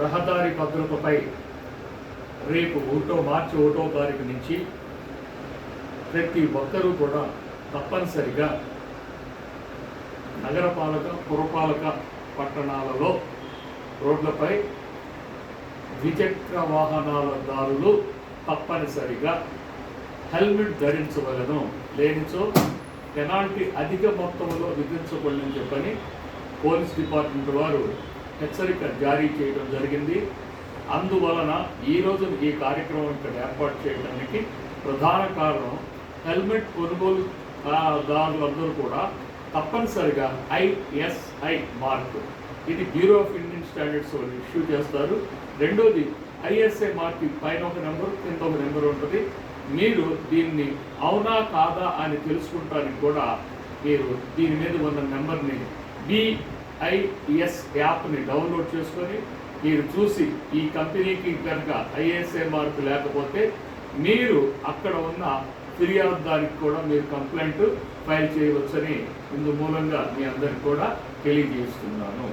రహదారి భద్రతపై రేపు మార్చి 1వ తారీఖు నుంచి ప్రతి ఒక్కరూ కూడా తప్పనిసరిగా నగరపాలక పురపాలక పట్టణాలలో రోడ్లపై ద్విచక్ర వాహనాలదారులు తప్పనిసరిగా హెల్మెట్ ధరించవలను, లేనిచో పెనాల్టీ అధిక మొత్తంలో విధించబడని చెప్పని పోలీస్ డిపార్ట్మెంట్ వారు హెచ్చరిక జారీ చేయడం జరిగింది. అందువలన ఈరోజు ఈ కార్యక్రమం ఇక్కడ ఏర్పాటు చేయడానికి ప్రధాన కారణం హెల్మెట్ కొనుగోలుదారులందరూ కూడా తప్పనిసరిగా ISI మార్క్, ఇది బ్యూరో ఆఫ్ ఇండియన్ స్టాండర్డ్స్ వాళ్ళు ఇష్యూ చేస్తారు. రెండోది ISI మార్క్ పైన ఒక నెంబర్ కింద ఒక నెంబర్ ఉంటుంది. మీరు దీన్ని అవునా కాదా అని తెలుసుకుంటానికి కూడా మీరు దీని మీద ఉన్న నెంబర్ని BIS యాప్ని డౌన్లోడ్ చేసుకొని మీరు చూసి ఈ కంపెనీకి కనుక ISI మార్క్ లేకపోతే మీరు అక్కడ ఉన్న ఫిర్యాదుదారికి కూడా మీరు కంప్లైంట్ ఫైల్ చేయవచ్చని ఇందు మూలంగా మీ అందరికి కూడా తెలియజేస్తున్నాను.